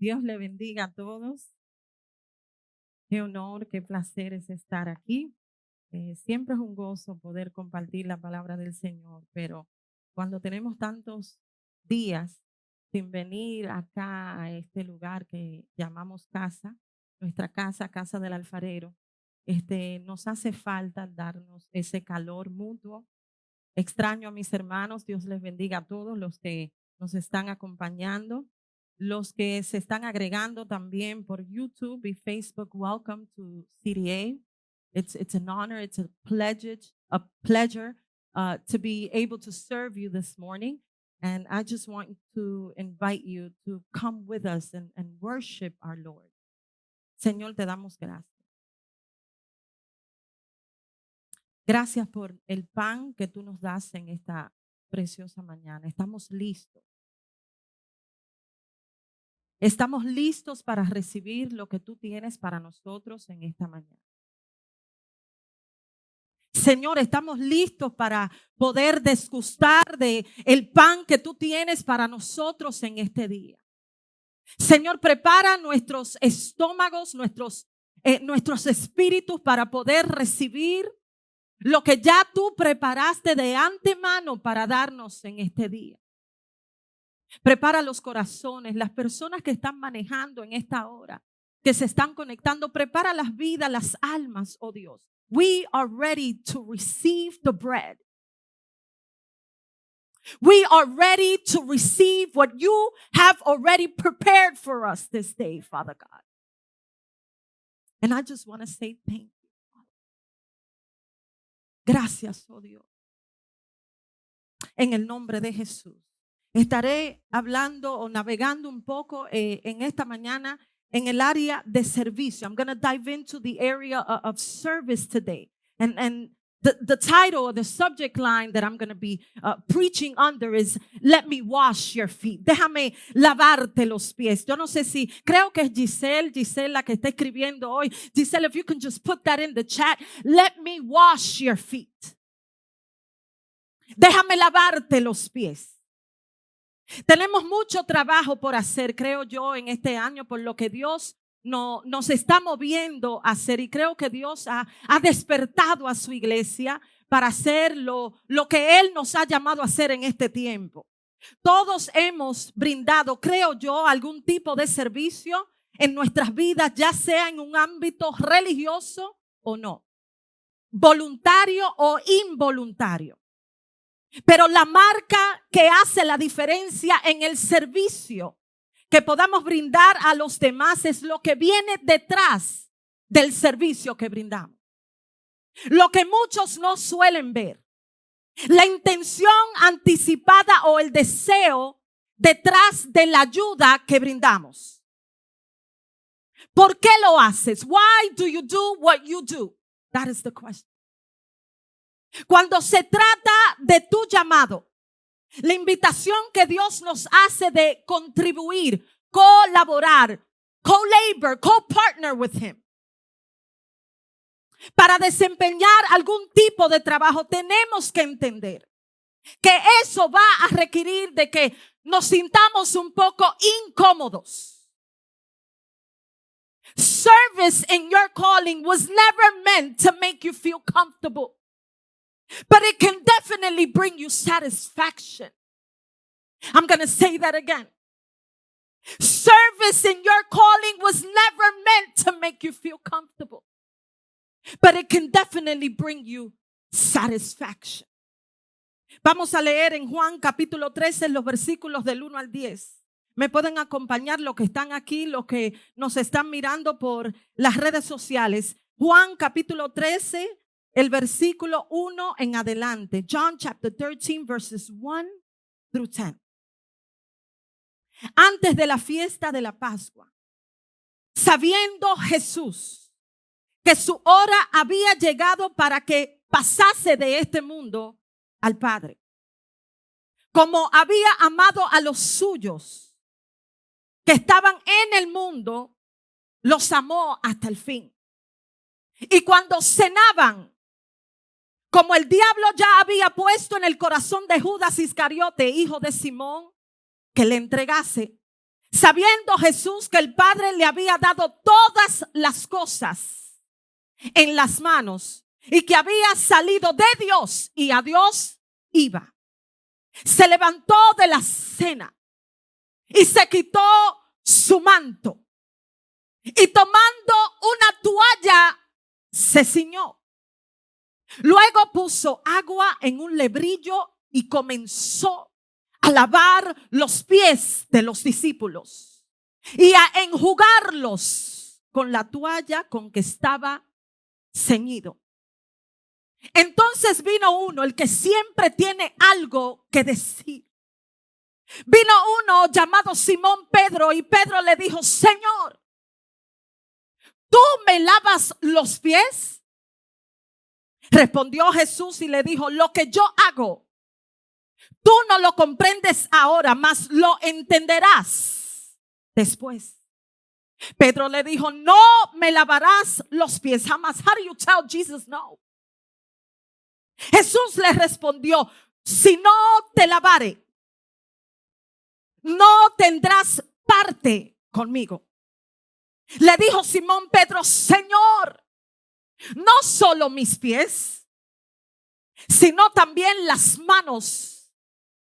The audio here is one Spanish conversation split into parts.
Dios le bendiga a todos. Qué honor, qué placer es estar aquí. Siempre es un gozo poder compartir la palabra del Señor, pero cuando tenemos tantos días sin venir acá a este lugar que llamamos casa, nuestra casa, casa del alfarero, nos hace falta darnos ese calor mutuo. Extraño a mis hermanos, Dios les bendiga a todos los que nos están acompañando, los que se están agregando también por YouTube y Facebook. Welcome to CDA. It's an honor, it's a pleasure to be able to serve you this morning. And I just want to invite you to come with us and worship our Lord. Señor, te damos gracias. Gracias por el pan que tú nos das en esta preciosa mañana. Estamos listos. Estamos listos para recibir lo que tú tienes para nosotros en esta mañana. Señor, estamos listos para poder degustar de el pan que tú tienes para nosotros en este día. Señor, prepara nuestros estómagos, nuestros espíritus para poder recibir lo que ya tú preparaste de antemano para darnos en este día. Prepara los corazones, las personas que están manejando en esta hora, que se están conectando. Prepara las vidas, las almas, oh Dios. We are ready to receive the bread. We are ready to receive what you have already prepared for us this day, Father God. And I just want to say thank you. Gracias, oh Dios. En el nombre de Jesús. Estaré hablando o navegando un poco en esta mañana en el área de servicio. I'm going to dive into the area of service today. And the title or the subject line that I'm going to be preaching under is Let me wash your feet. Déjame lavarte los pies. Yo no sé si, creo que es Giselle la que está escribiendo hoy. Giselle, if you can just put that in the chat. Let me wash your feet. Déjame lavarte los pies. Tenemos mucho trabajo por hacer, creo yo, en este año, por lo que Dios nos está moviendo a hacer. Y creo que Dios ha despertado a su iglesia para hacer lo que Él nos ha llamado a hacer en este tiempo. Todos hemos brindado, creo yo, algún tipo de servicio en nuestras vidas, ya sea en un ámbito religioso o no, voluntario o involuntario. Pero la marca que hace la diferencia en el servicio que podamos brindar a los demás es lo que viene detrás del servicio que brindamos. Lo que muchos no suelen ver. La intención anticipada o el deseo detrás de la ayuda que brindamos. ¿Por qué lo haces? Why do you do what you do? That is the question. Cuando se trata de tu llamado, la invitación que Dios nos hace de contribuir, colaborar, co-labor, co-partner with Him. Para desempeñar algún tipo de trabajo, tenemos que entender que eso va a requerir de que nos sintamos un poco incómodos. Service in your calling was never meant to make you feel comfortable. But it can definitely bring you satisfaction. I'm going to say that again. Service in your calling was never meant to make you feel comfortable. But it can definitely bring you satisfaction. Vamos a leer en Juan capítulo 13 los versículos del 1 al 10. Me pueden acompañar los que están aquí, los que nos están mirando por las redes sociales. Juan capítulo 13. El versículo 1 en adelante. John chapter 13 verses 1 through 10. Antes de la fiesta de la Pascua, sabiendo Jesús que su hora había llegado para que pasase de este mundo al Padre, como había amado a los suyos que estaban en el mundo, los amó hasta el fin. Y cuando cenaban, como el diablo ya había puesto en el corazón de Judas Iscariote, hijo de Simón, que le entregase, Sabiendo Jesús que el Padre le había dado todas las cosas en las manos y que había salido de Dios y a Dios iba, se levantó de la cena y se quitó su manto y tomando una toalla se ciñó. Luego puso agua en un lebrillo y comenzó a lavar los pies de los discípulos y a enjugarlos con la toalla con que estaba ceñido. Entonces vino uno, el que siempre tiene algo que decir. Vino uno llamado Simón Pedro y Pedro le dijo: Señor, ¿tú me lavas los pies? Respondió Jesús y le dijo: lo que yo hago, tú no lo comprendes ahora, mas lo entenderás después. Pedro le dijo: no me lavarás los pies jamás. How do you tell Jesus no? Jesús le respondió: si no te lavare, no tendrás parte conmigo. Le dijo Simón Pedro: Señor, no solo mis pies, sino también las manos.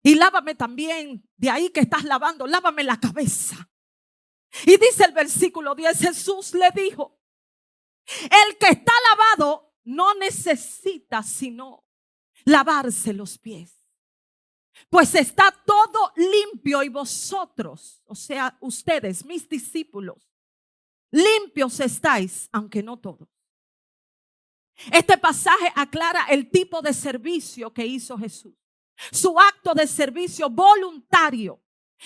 Y lávame también, de ahí que estás lavando, lávame la cabeza. Y dice el versículo 10, Jesús le dijo: el que está lavado no necesita sino lavarse los pies, pues está todo limpio, y vosotros, o sea, ustedes, mis discípulos, limpios estáis, aunque no todos. Este pasaje aclara el tipo de servicio que hizo Jesús. Su acto de servicio voluntario,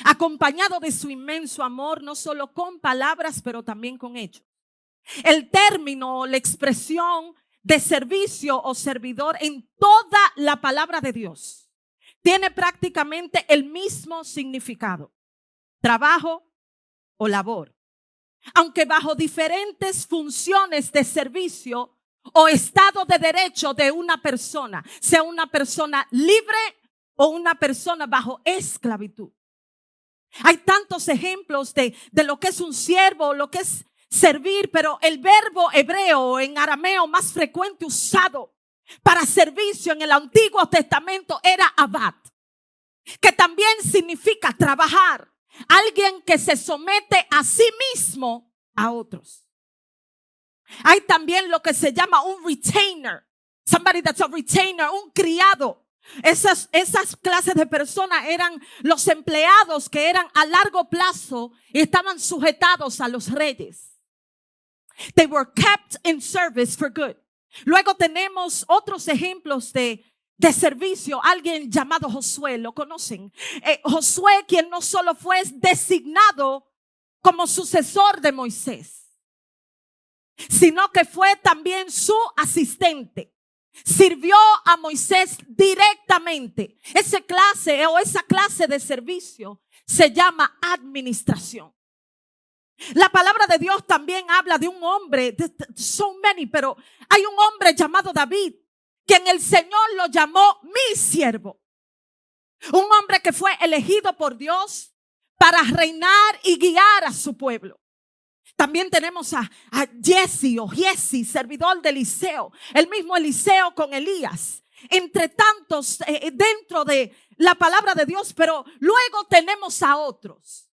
acompañado de su inmenso amor, no solo con palabras, pero también con hechos. El término, la expresión de servicio o servidor en toda la palabra de Dios tiene prácticamente el mismo significado: trabajo o labor, aunque bajo diferentes funciones de servicio o estado de derecho de una persona, sea una persona libre o una persona bajo esclavitud. Hay tantos ejemplos de lo que es un siervo, lo que es servir, pero el verbo hebreo en arameo más frecuente usado para servicio en el Antiguo Testamento era abad, que también significa trabajar, alguien que se somete a sí mismo a otros. Hay también lo que se llama un retainer, somebody that's a retainer, un criado. Esas clases de personas eran los empleados que eran a largo plazo y estaban sujetados a los reyes. They were kept in service for good. Luego tenemos otros ejemplos de servicio. Alguien llamado Josué, ¿lo conocen? Josué, quien no solo fue designado como sucesor de Moisés, sino que fue también su asistente. Sirvió a Moisés directamente. Esa clase de servicio se llama administración. La palabra de Dios también habla de un hombre, so many, pero hay un hombre llamado David, quien el Señor lo llamó mi siervo. Un hombre que fue elegido por Dios para reinar y guiar a su pueblo. También tenemos a Jesse o Giesi, servidor de Eliseo, el mismo Eliseo con Elías, entre tantos dentro de la palabra de Dios. Pero luego tenemos a otros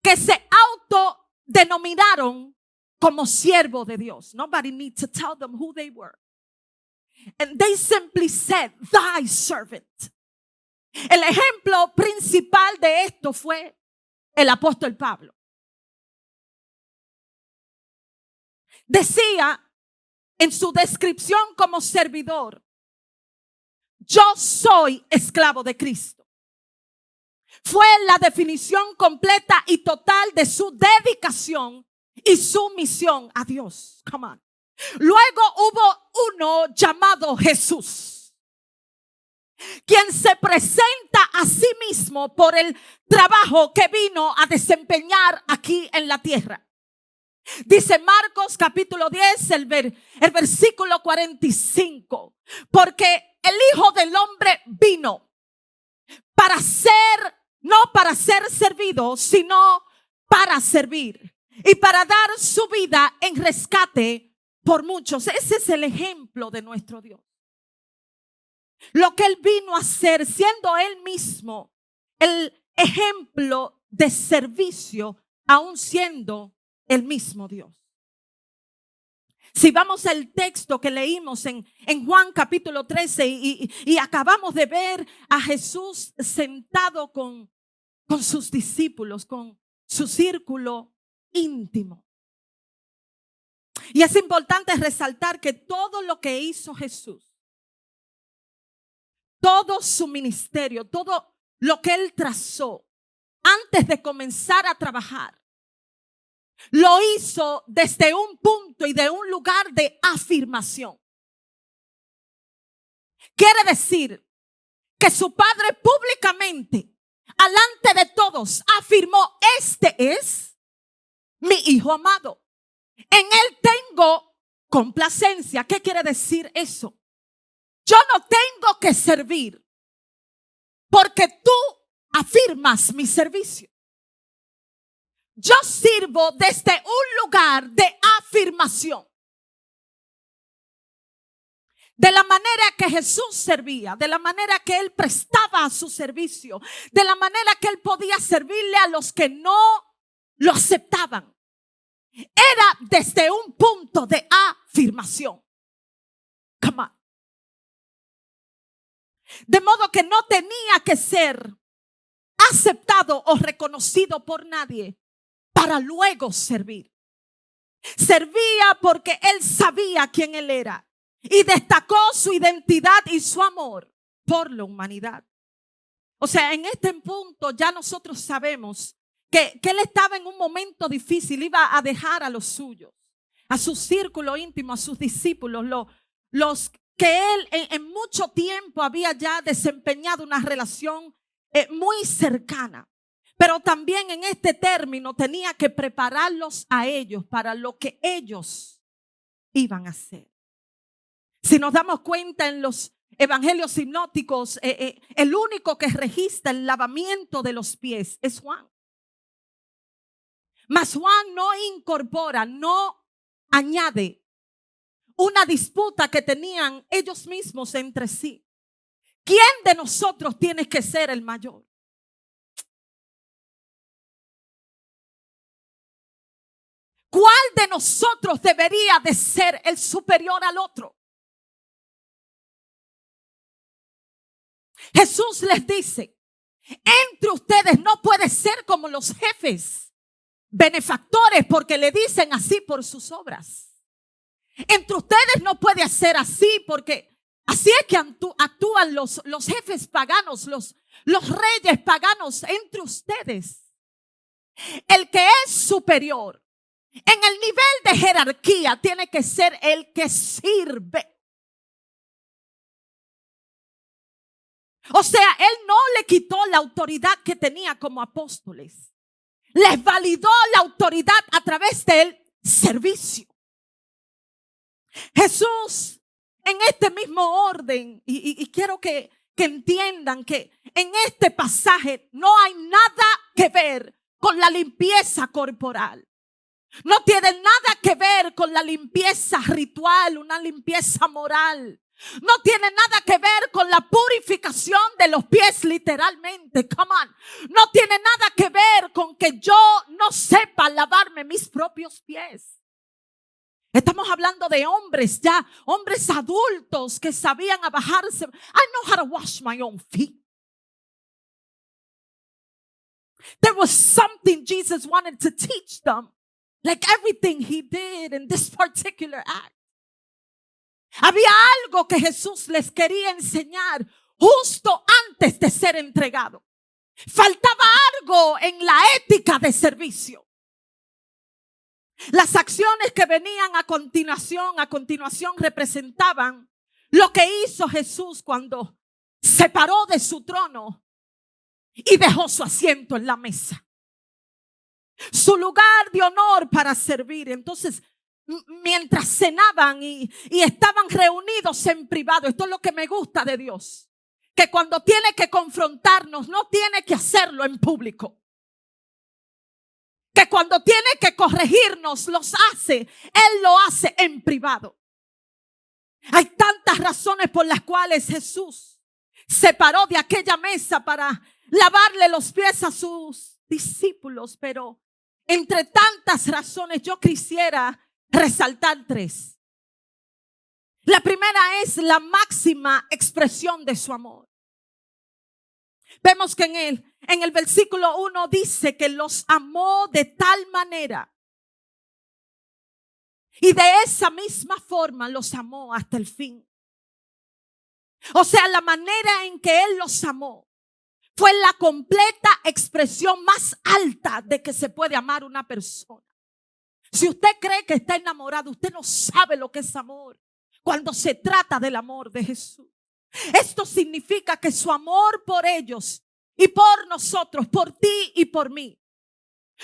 que se autodenominaron como siervo de Dios. Nobody needs to tell them who they were. And they simply said, thy servant. El ejemplo principal de esto fue el apóstol Pablo. Decía en su descripción como servidor: yo soy esclavo de Cristo. Fue la definición completa y total de su dedicación y su misión a Dios. Come on. Luego hubo uno llamado Jesús, quien se presenta a sí mismo por el trabajo que vino a desempeñar aquí en la tierra. Dice Marcos capítulo 10, el versículo 45, porque el Hijo del Hombre vino para ser no para ser servido, sino para servir y para dar su vida en rescate por muchos. Ese es el ejemplo de nuestro Dios. Lo que Él vino a hacer, siendo Él mismo el ejemplo de servicio, aún siendo el mismo Dios. Si vamos al texto que leímos en Juan capítulo 13 y acabamos de ver a Jesús sentado con sus discípulos, con su círculo íntimo. Y es importante resaltar que todo lo que hizo Jesús, todo su ministerio, todo lo que Él trazó antes de comenzar a trabajar, lo hizo desde un punto y de un lugar de afirmación. Quiere decir que su padre públicamente, alante de todos, afirmó: este es mi hijo amado. En él tengo complacencia. ¿Qué quiere decir eso? Yo no tengo que servir porque tú afirmas mi servicio. Yo sirvo desde un lugar de afirmación. De la manera que Jesús servía, de la manera que Él prestaba su servicio, de la manera que Él podía servirle a los que no lo aceptaban. Era desde un punto de afirmación. Come on. De modo que no tenía que ser aceptado o reconocido por nadie para luego servir. Servía porque Él sabía quién Él era y destacó su identidad y su amor por la humanidad. O sea, en este punto ya nosotros sabemos que Él estaba en un momento difícil. Iba a dejar a los suyos, a su círculo íntimo, a sus discípulos, los que Él en mucho tiempo había ya desempeñado una relación muy cercana. Pero también en este término tenía que prepararlos a ellos para lo que ellos iban a hacer. Si nos damos cuenta en los evangelios sinópticos, el único que registra el lavamiento de los pies es Juan. Mas Juan no incorpora, no añade una disputa que tenían ellos mismos entre sí. ¿Quién de nosotros tiene que ser el mayor? ¿Cuál de nosotros debería de ser el superior al otro? Jesús les dice: entre ustedes no puede ser como los jefes benefactores, porque le dicen así por sus obras. Entre ustedes no puede ser así, porque así es que actúan los jefes paganos, los reyes paganos entre ustedes. El que es superior en el nivel de jerarquía tiene que ser el que sirve. O sea, Él no le quitó la autoridad que tenía como apóstoles. Les validó la autoridad a través del servicio. Jesús, en este mismo orden, y quiero que entiendan que en este pasaje no hay nada que ver con la limpieza corporal. No tiene nada que ver con la limpieza ritual, una limpieza moral. No tiene nada que ver con la purificación de los pies literalmente. Come on. No tiene nada que ver con que yo no sepa lavarme mis propios pies. Estamos hablando de hombres ya, hombres adultos que sabían bajarse. I know how to wash my own feet. There was something Jesus wanted to teach them. Like everything he did in this particular act. Había algo que Jesús les quería enseñar justo antes de ser entregado. Faltaba algo en la ética de servicio. Las acciones que venían a continuación representaban lo que hizo Jesús cuando se paró de su trono y dejó su asiento en la mesa. Su lugar de honor para servir. Entonces, mientras cenaban y estaban reunidos en privado, esto es lo que me gusta de Dios, que cuando tiene que confrontarnos, no tiene que hacerlo en público. Que cuando tiene que corregirnos, Él lo hace en privado. Hay tantas razones por las cuales Jesús se paró de aquella mesa para lavarle los pies a sus discípulos, pero entre tantas razones yo quisiera resaltar 3. La primera es la máxima expresión de su amor. Vemos que en el versículo 1 dice que los amó de tal manera y de esa misma forma los amó hasta el fin. O sea, la manera en que Él los amó fue la completa expresión más alta de que se puede amar una persona. Si usted cree que está enamorado, usted no sabe lo que es amor cuando se trata del amor de Jesús. Esto significa que su amor por ellos y por nosotros, por ti y por mí,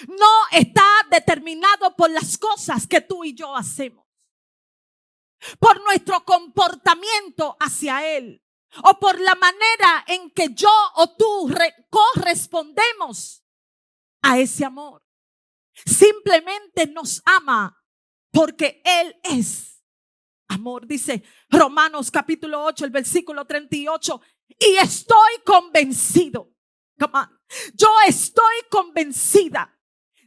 no está determinado por las cosas que tú y yo hacemos, por nuestro comportamiento hacia Él o por la manera en que yo o tú correspondemos a ese amor. Simplemente nos ama porque Él es amor. Dice Romanos capítulo 8, el versículo 38. Y estoy convencido, yo estoy convencida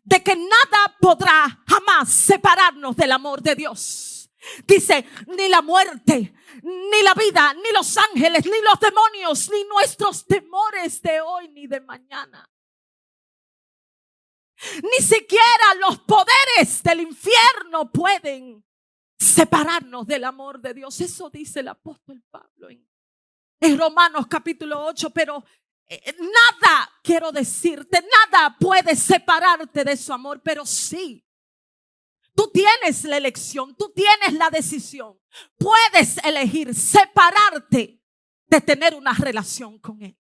de que nada podrá jamás separarnos del amor de Dios. Dice, ni la muerte, ni la vida, ni los ángeles, ni los demonios, ni nuestros temores de hoy ni de mañana. Ni siquiera los poderes del infierno pueden separarnos del amor de Dios. Eso dice el apóstol Pablo en Romanos capítulo 8. Pero nada, quiero decirte, nada puede separarte de su amor. Pero sí, tú tienes la elección, tú tienes la decisión. Puedes elegir separarte de tener una relación con Él.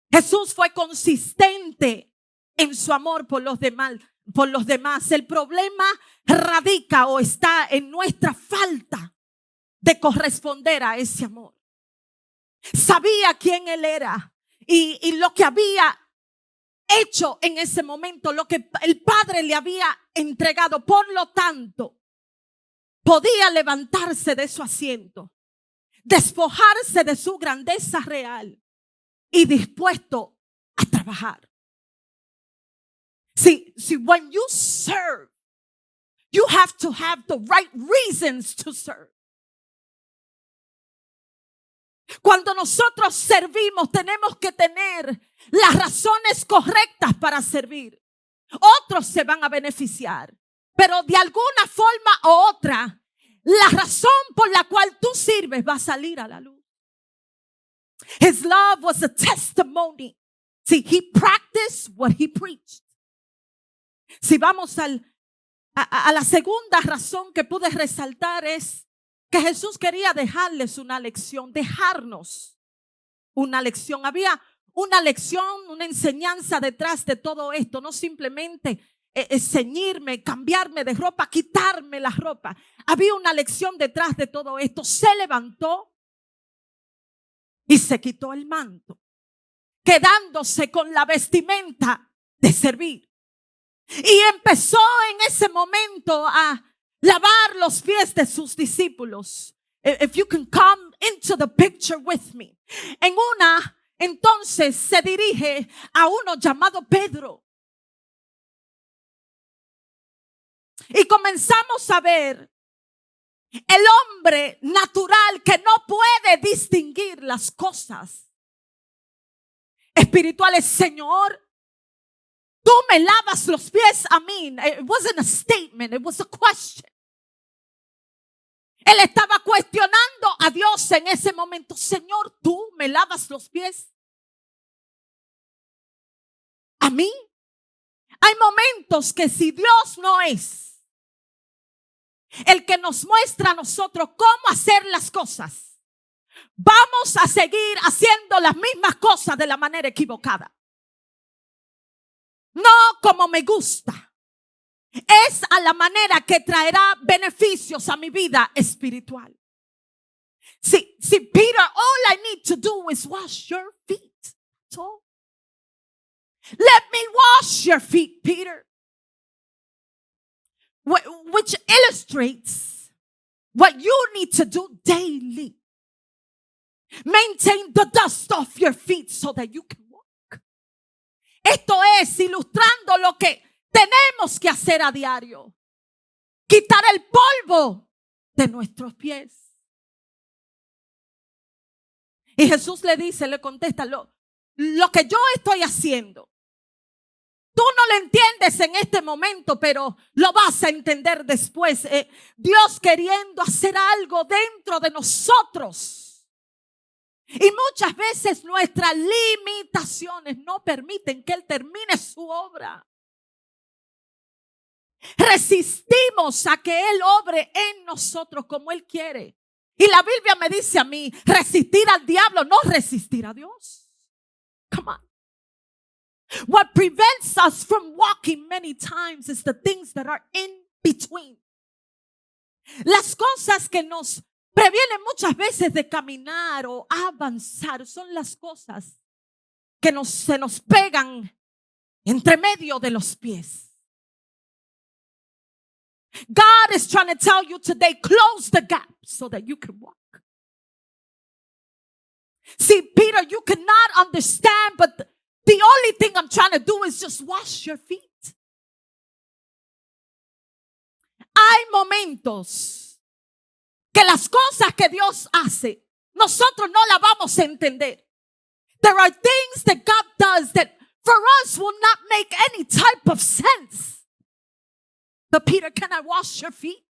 Jesús fue consistente en su amor por los demás. El problema radica o está en nuestra falta de corresponder a ese amor. Sabía quién Él era y lo que había hecho en ese momento, lo que el Padre le había entregado. Por lo tanto, podía levantarse de su asiento, despojarse de su grandeza real y dispuesto a trabajar. See, when you serve, you have to have the right reasons to serve. Cuando nosotros servimos, tenemos que tener las razones correctas para servir. Otros se van a beneficiar, pero de alguna forma u otra, la razón por la cual tú sirves va a salir a la luz. His love was a testimony. See, he practiced what he preached. Si vamos a la segunda razón que pude resaltar, es que Jesús quería dejarles una lección, dejarnos una lección. Había una lección, una enseñanza detrás de todo esto. No simplemente ceñirme, cambiarme de ropa, quitarme la ropa. Había una lección detrás de todo esto. Se levantó y se quitó el manto, quedándose con la vestimenta de servir. Y empezó en ese momento a lavar los pies de sus discípulos. If you can come into the picture with me. Entonces se dirige a uno llamado Pedro. Y comenzamos a ver el hombre natural que no puede distinguir las cosas espirituales. Señor, tú me lavas los pies a mí. It wasn't a statement, it was a question. Él estaba cuestionando a Dios en ese momento. Señor, tú me lavas los pies a mí. Hay momentos que si Dios no es el que nos muestra a nosotros cómo hacer las cosas, vamos a seguir haciendo las mismas cosas de la manera equivocada. No como me gusta. Es a la manera que traerá beneficios a mi vida espiritual. See, Peter, all I need to do is wash your feet. So, let me wash your feet, Peter. Which illustrates what you need to do daily. Maintain the dust off your feet so that you can walk. Esto es ilustrando lo que tenemos que hacer a diario. Quitar el polvo de nuestros pies. Y Jesús le dice, le contesta, lo que yo estoy haciendo, tú no lo entiendes en este momento, pero lo vas a entender después. Dios queriendo hacer algo dentro de nosotros. Y muchas veces nuestras limitaciones no permiten que Él termine su obra. Resistimos a que Él obre en nosotros como Él quiere. Y la Biblia me dice a mí, resistir al diablo, no resistir a Dios. Come on. What prevents us from walking many times is the things that are in between. Las cosas que nos previenen muchas veces de caminar o avanzar son las cosas que se nos pegan entre medio de los pies. God is trying to tell you today, close the gap so that you can walk. See, Peter, you cannot understand, but the only thing I'm trying to do is just wash your feet. Hay momentos que las cosas que Dios hace, nosotros no las vamos a entender. There are things that God does that for us will not make any type of sense. But Peter, can I wash your feet?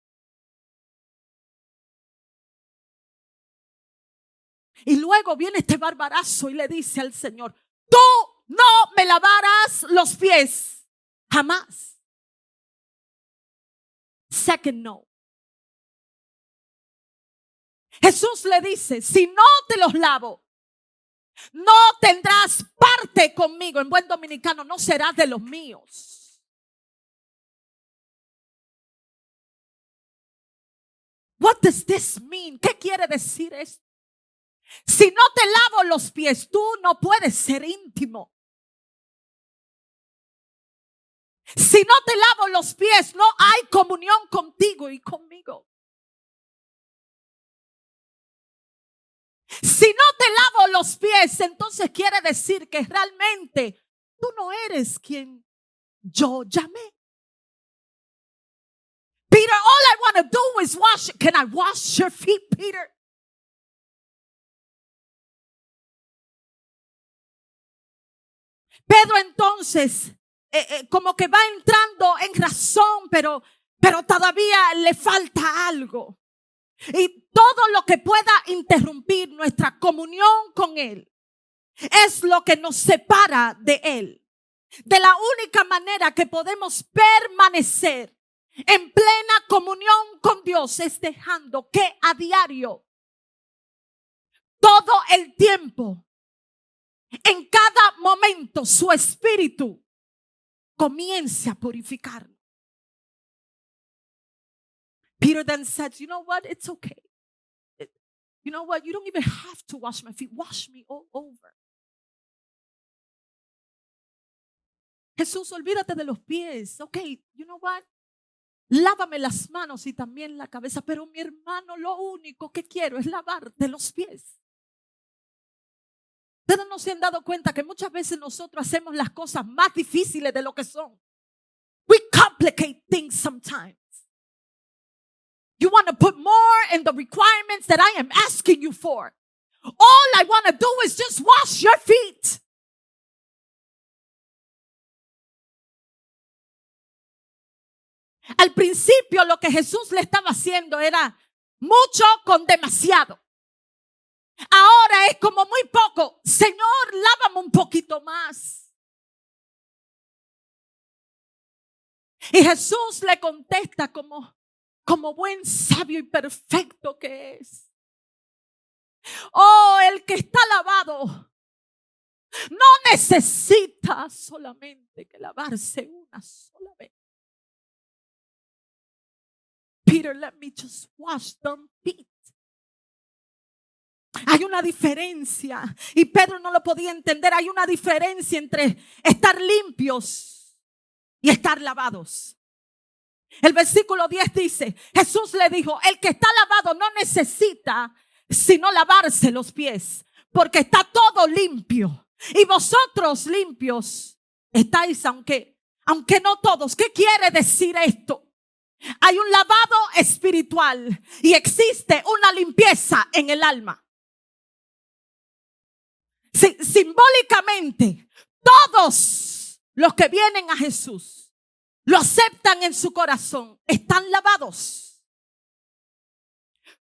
Y luego viene este barbarazo y le dice al Señor, tú no me lavarás los pies jamás. Second no. Jesús le dice, si no te los lavo, no tendrás parte conmigo. En buen dominicano, no serás de los míos. What does this mean? ¿Qué quiere decir esto? Si no te lavo los pies, tú no puedes ser íntimo. Si no te lavo los pies, no hay comunión contigo y conmigo. Si no te lavo los pies, entonces quiere decir que realmente tú no eres quien yo llamé. Peter, all I want to do is wash. Can I wash your feet, Peter? Pedro entonces como que va entrando en razón, pero todavía le falta algo. Y todo lo que pueda interrumpir nuestra comunión con Él es lo que nos separa de Él. De la única manera que podemos permanecer en plena comunión con Dios es dejando que a diario, todo el tiempo, en cada momento, su espíritu comience a purificarnos. Peter then said, you know what? It's okay. You know what? You don't even have to wash my feet. Wash me all over. Jesús, olvídate de los pies. Okay, you know what? Lávame las manos y también la cabeza. Pero mi hermano, lo único que quiero es lavarte los pies. Ustedes no se han dado cuenta que muchas veces nosotros hacemos las cosas más difíciles de lo que son. We complicate things sometimes. You want to put more in the requirements that I am asking you for. All I want to do is just wash your feet. Al principio lo que Jesús le estaba haciendo era mucho con demasiado. Ahora es como muy poco. Señor, lávame un poquito más. Y Jesús le contesta como buen sabio y perfecto que es. Oh, el que está lavado no necesita solamente que lavarse una sola vez. Peter, let me just wash them feet. Hay una diferencia. Y Pedro no lo podía entender. Hay una diferencia entre estar limpios y estar lavados. El versículo 10 dice, Jesús le dijo, el que está lavado no necesita sino lavarse los pies, porque está todo limpio. Y vosotros limpios estáis, aunque no todos. ¿Qué quiere decir esto? Hay un lavado espiritual y existe una limpieza en el alma. Simbólicamente, todos los que vienen a Jesús, lo aceptan en su corazón, están lavados.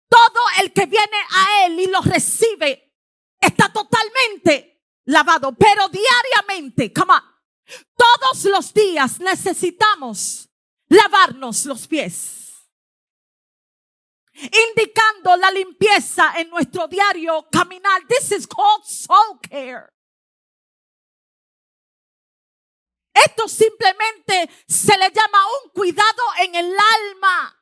Todo el que viene a Él y lo recibe está totalmente lavado. Pero diariamente, come on, todos los días necesitamos lavarnos los pies, indicando la limpieza en nuestro diario caminar. This is called soul care. Esto simplemente se le llama un cuidado en el alma.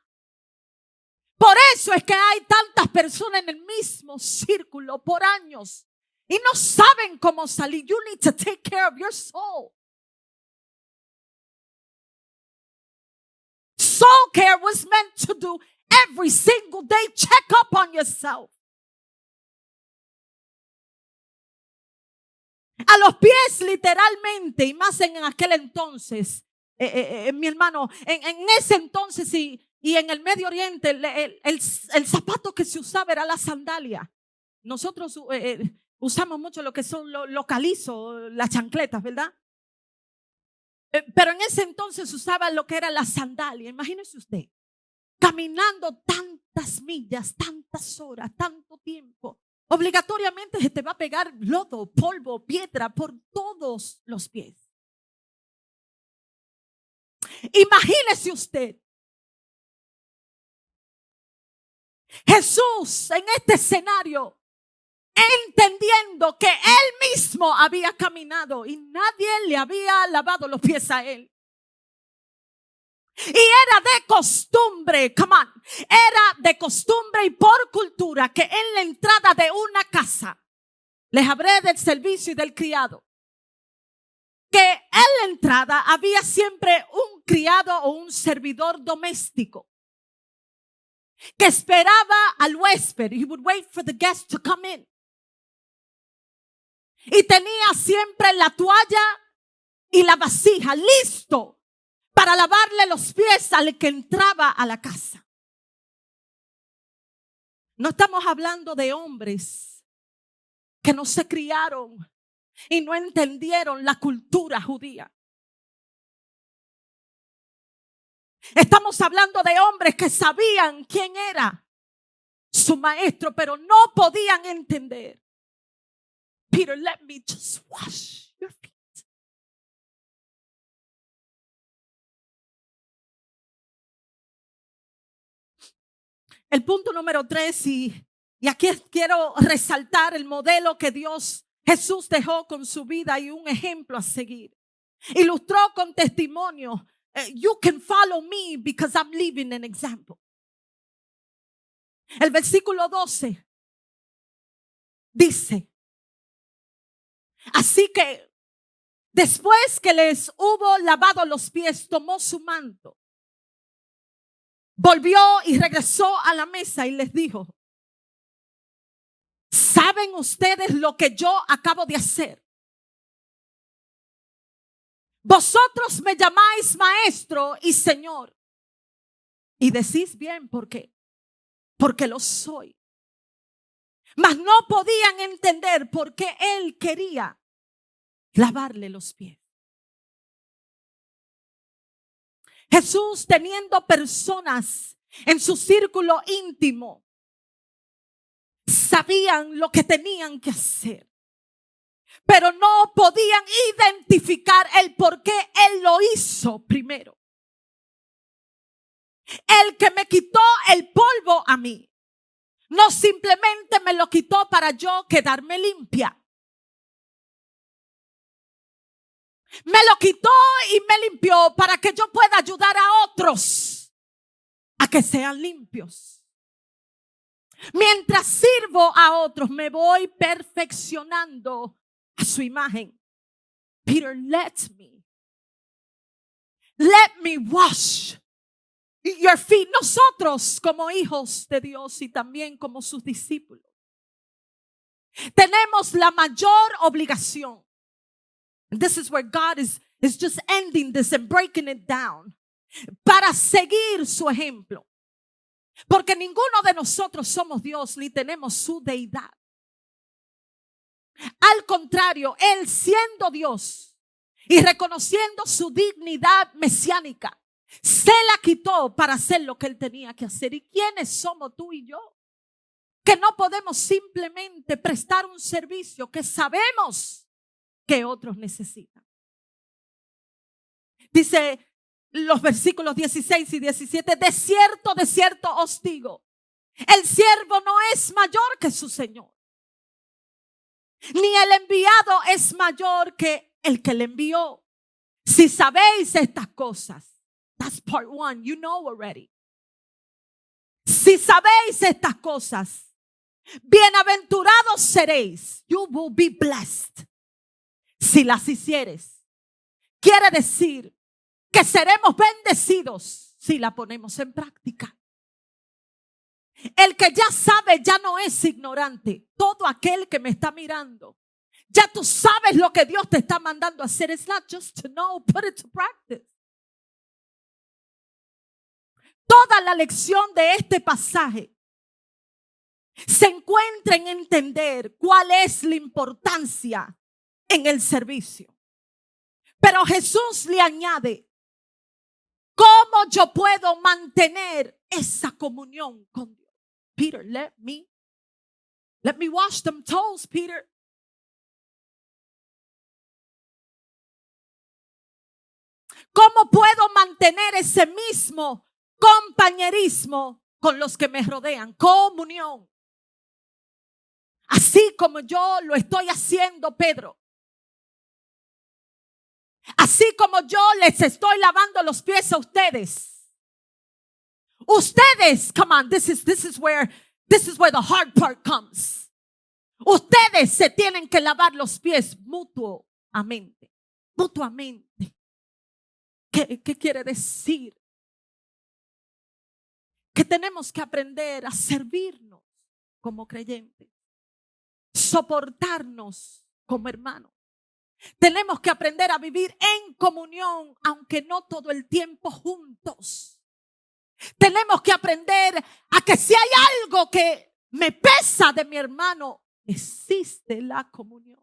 Por eso es que hay tantas personas en el mismo círculo por años y no saben cómo salir. You need to take care of your soul. Soul care was meant to do every single day. Check up on yourself. A los pies literalmente, y más en aquel entonces, mi hermano, en ese entonces y en el Medio Oriente, el zapato que se usaba era la sandalia. Nosotros usamos mucho lo que son los calizos, las chancletas, ¿verdad? Pero en ese entonces usaba lo que era la sandalia. Imagínese usted, caminando tantas millas, tantas horas, tanto tiempo. Obligatoriamente se te va a pegar lodo, polvo, piedra por todos los pies. Imagínese usted, Jesús en este escenario, entendiendo que Él mismo había caminado y nadie le había lavado los pies a Él. Y era de costumbre, come on, era de costumbre y por cultura que en la entrada de una casa, les hablé del servicio y del criado, que en la entrada había siempre un criado o un servidor doméstico que esperaba al huésped. He would wait for the guest to come in. Y tenía siempre la toalla y la vasija listo para lavarle los pies al que entraba a la casa. No estamos hablando de hombres que no se criaron y no entendieron la cultura judía. Estamos hablando de hombres que sabían quién era su maestro, pero no podían entender. Peter, let me just wash your feet. El punto número 3, y aquí quiero resaltar el modelo que Jesús dejó con su vida y un ejemplo a seguir. Ilustró con testimonio. You can follow me because I'm leaving an example. El versículo 12 dice, así que después que les hubo lavado los pies, tomó su manto, volvió y regresó a la mesa y les dijo, ¿saben ustedes lo que yo acabo de hacer? Vosotros me llamáis maestro y señor, y decís bien por qué, porque lo soy. Mas no podían entender por qué él quería lavarle los pies. Jesús, teniendo personas en su círculo íntimo, sabían lo que tenían que hacer, pero no podían identificar el por qué Él lo hizo primero. El que me quitó el polvo a mí, no simplemente me lo quitó para yo quedarme limpia. Me lo quitó y me limpió para que yo pueda ayudar a otros a que sean limpios. Mientras sirvo a otros, me voy perfeccionando a su imagen. Peter, let me wash your feet. Nosotros como hijos de Dios y también como sus discípulos, tenemos la mayor obligación. And this is where God is just ending this and breaking it down. Para seguir su ejemplo. Porque ninguno de nosotros somos Dios ni tenemos su deidad. Al contrario, Él siendo Dios y reconociendo su dignidad mesiánica, se la quitó para hacer lo que Él tenía que hacer. ¿Y quiénes somos tú y yo? Que no podemos simplemente prestar un servicio que sabemos que otros necesitan. Dice los versículos 16 y 17, de cierto os digo, el siervo no es mayor que su Señor, ni el enviado es mayor que el que le envió. Si sabéis estas cosas, that's part one, you know already. Si sabéis estas cosas, bienaventurados seréis, you will be blessed. Si las hicieres, quiere decir que seremos bendecidos si la ponemos en práctica. El que ya sabe ya no es ignorante. Todo aquel que me está mirando, ya tú sabes lo que Dios te está mandando a hacer. It's not just to know, put it to practice. Toda la lección de este pasaje se encuentra en entender cuál es la importancia en el servicio. Pero Jesús le añade, ¿cómo yo puedo mantener esa comunión con Dios? Peter, let me wash them toes, Peter. ¿Cómo puedo mantener ese mismo compañerismo con los que me rodean? Comunión. Así como yo lo estoy haciendo, Pedro. Así como yo les estoy lavando los pies a ustedes. Ustedes, come on, this is where the hard part comes. Ustedes se tienen que lavar los pies mutuamente. ¿Qué quiere decir? Que tenemos que aprender a servirnos como creyentes, soportarnos como hermanos. Tenemos que aprender a vivir en comunión, aunque no todo el tiempo juntos. Tenemos que aprender a que si hay algo que me pesa de mi hermano, existe la comunión.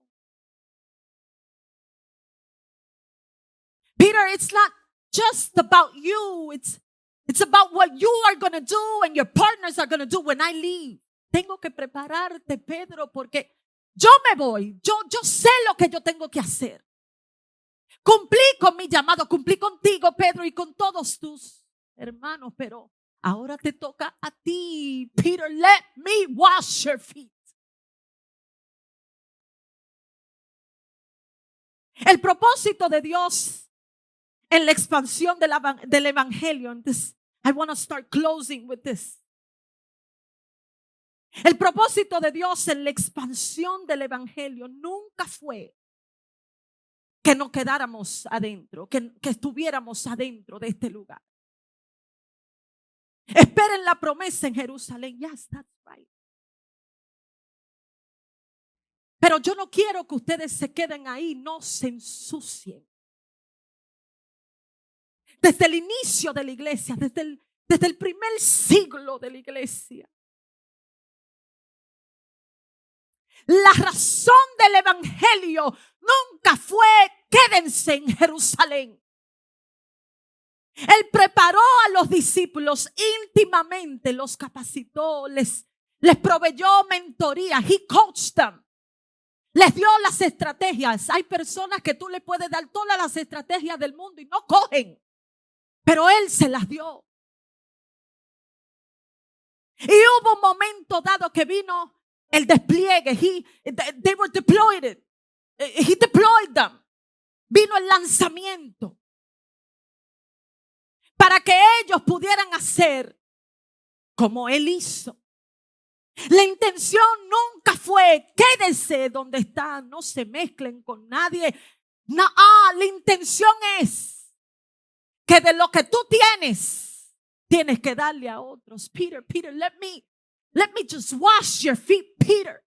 Peter, it's not just about you. It's about what you are going to do and your partners are going to do when I leave. Tengo que prepararte, Pedro, porque yo me voy. Yo sé lo que yo tengo que hacer. Cumplí con mi llamado, cumplí contigo, Pedro, y con todos tus hermanos, pero ahora te toca a ti, Peter. Let me wash your feet. El propósito de Dios en la expansión del evangelio. I want to start closing with this. El propósito de Dios en la expansión del evangelio nunca fue que nos quedáramos adentro, que estuviéramos adentro de este lugar. Esperen la promesa en Jerusalén. Yes, that's right. Pero yo no quiero que ustedes se queden ahí, no se ensucien. Desde el inicio de la iglesia, desde el primer siglo de la iglesia, la razón del evangelio nunca fue quédense en Jerusalén. Él preparó a los discípulos íntimamente, los capacitó, les proveyó mentoría. He coached them. Les dio las estrategias. Hay personas que tú le puedes dar todas las estrategias del mundo y no cogen. Pero Él se las dio. Y hubo un momento dado que vino el despliegue. They were deployed. He deployed them. Vino el lanzamiento. Para que ellos pudieran hacer como Él hizo. La intención nunca fue, quédense donde están, no se mezclen con nadie. No, la intención es que de lo que tú tienes que darle a otros. Peter, let me just wash your feet, Peter.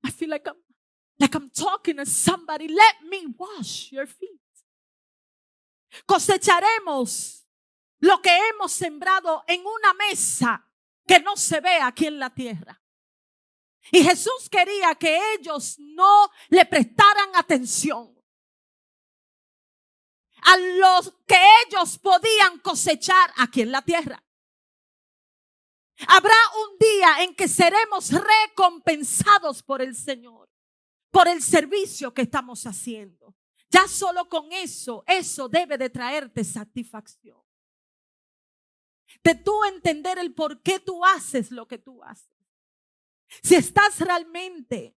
I feel like I'm talking to somebody. Let me wash your feet. Cosecharemos lo que hemos sembrado en una mesa que no se ve aquí en la tierra. Y Jesús quería que ellos no le prestaran atención a lo que ellos podían cosechar aquí en la tierra. Habrá un día en que seremos recompensados por el Señor, por el servicio que estamos haciendo. Ya solo con eso debe de traerte satisfacción. De tú entender el por qué tú haces lo que tú haces. Si estás realmente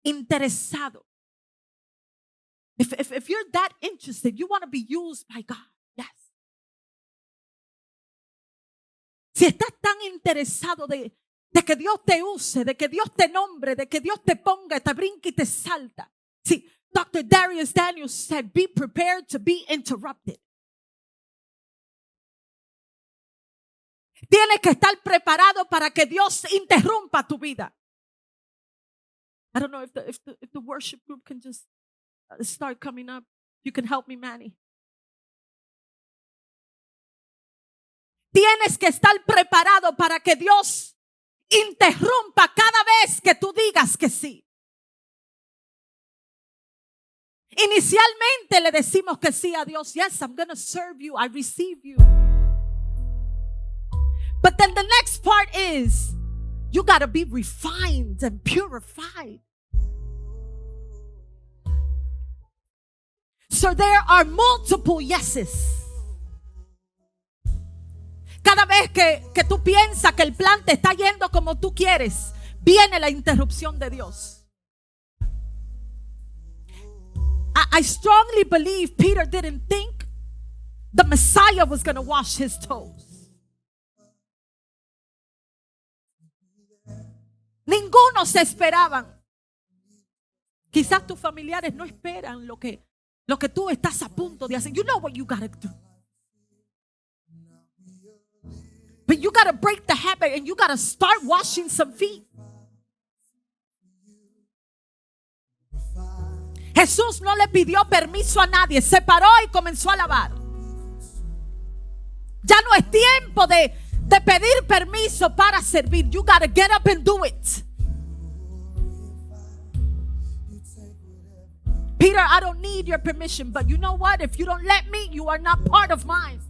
interesado. If you're that interested, you want to be used by God. Yes. Si estás tan interesado de que Dios te use, de que Dios te nombre, de que Dios te ponga, te brinca y te salta. Sí, Dr. Darius Daniels said, be prepared to be interrupted. Tienes que estar preparado para que Dios interrumpa tu vida. I don't know if the worship group can just start coming up. You can help me, Manny. Tienes que estar preparado para que Dios interrumpa cada vez que tú digas que sí. Inicialmente le decimos que sí a Dios. Yes, I'm going to serve you. I receive you. But then the next part is you got to be refined and purified. So there are multiple yeses. Cada vez que tú piensas que el plan te está yendo como tú quieres, viene la interrupción de Dios. I strongly believe Peter didn't think the Messiah was going to wash his toes. Ninguno se esperaban. Quizás tus familiares no esperan lo que tú estás a punto de hacer. You know what you gotta do. But you gotta break the habit and you gotta start washing some feet. Jesús no le pidió permiso a nadie. Se paró y comenzó a lavar. Ya no es tiempo de pedir permiso para servir. You gotta get up and do it. Peter, I don't need your permission, but you know what? If you don't let me, you are not part of mine.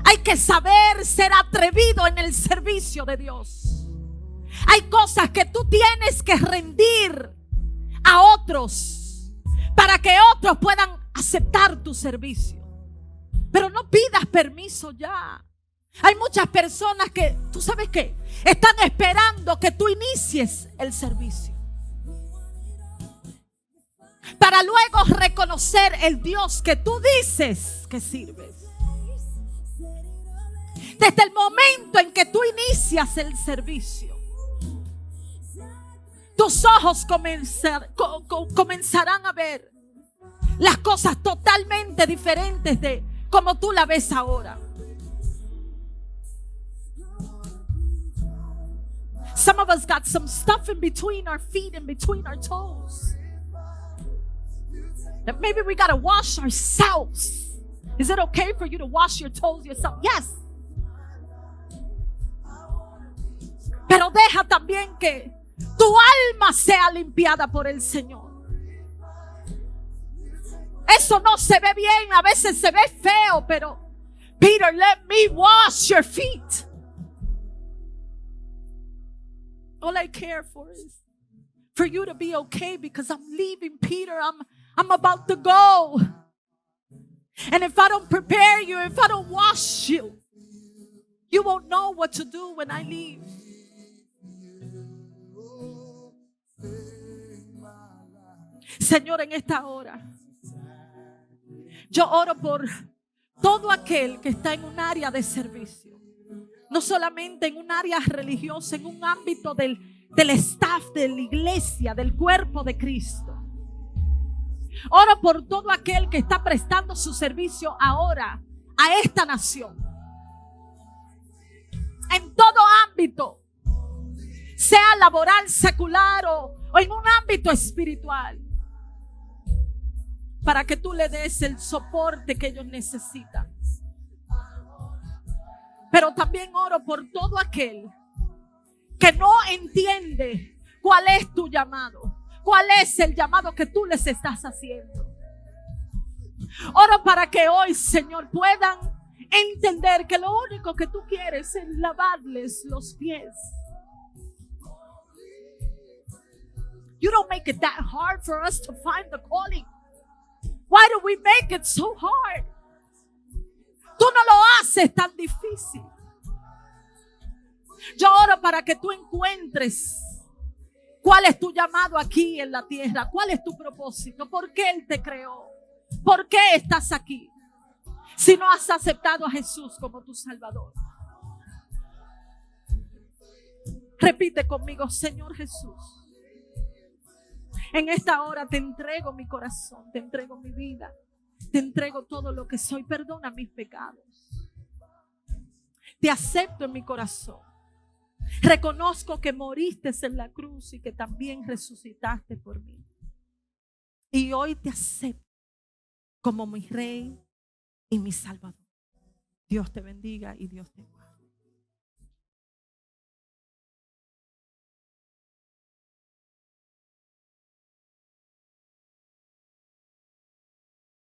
Hay que saber ser atrevido en el servicio de Dios. Hay cosas que tú tienes que rendir a otros para que otros puedan aceptar tu servicio. Pero no pidas permiso ya. Hay muchas personas que, ¿tú sabes qué? Están esperando que tú inicies el servicio para luego reconocer el Dios que tú dices que sirves. Desde el momento en que tú inicias el servicio, tus ojos comenzarán a ver las cosas totalmente diferentes de como tú la ves ahora. Some of us got some stuff in between our feet and between our toes. That maybe we got to wash ourselves. Is it okay for you to wash your toes yourself? Yes. Pero deja también que tu alma sea limpiada por el Señor. Eso no se ve bien, a veces se ve feo, pero Peter, let me wash your feet. All I care for is for you to be okay, because I'm leaving, Peter. I'm about to go. And if I don't prepare you, if I don't wash you, you won't know what to do when I leave. Señor, en esta hora yo oro por todo aquel que está en un área de servicio, no solamente en un área religiosa, en un ámbito del staff de la iglesia, del cuerpo de Cristo. Oro por todo aquel que está prestando su servicio ahora a esta nación, en todo ámbito, sea laboral, secular o en un ámbito espiritual, para que tú le des el soporte que ellos necesitan. Pero también oro por todo aquel que no entiende cuál es tu llamado, cuál es el llamado que tú les estás haciendo. Oro para que hoy, Señor, puedan entender que lo único que tú quieres es lavarles los pies. You don't make it that hard for us to find the calling. Why do we make it so hard? Tú no lo haces tan difícil. Yo oro para que tú encuentres cuál es tu llamado aquí en la tierra, cuál es tu propósito, por qué Él te creó, por qué estás aquí, si no has aceptado a Jesús como tu Salvador. Repite conmigo: Señor Jesús, en esta hora te entrego mi corazón, te entrego mi vida, te entrego todo lo que soy. Perdona mis pecados. Te acepto en mi corazón. Reconozco que moriste en la cruz y que también resucitaste por mí. Y hoy te acepto como mi Rey y mi Salvador. Dios te bendiga y Dios te guarde.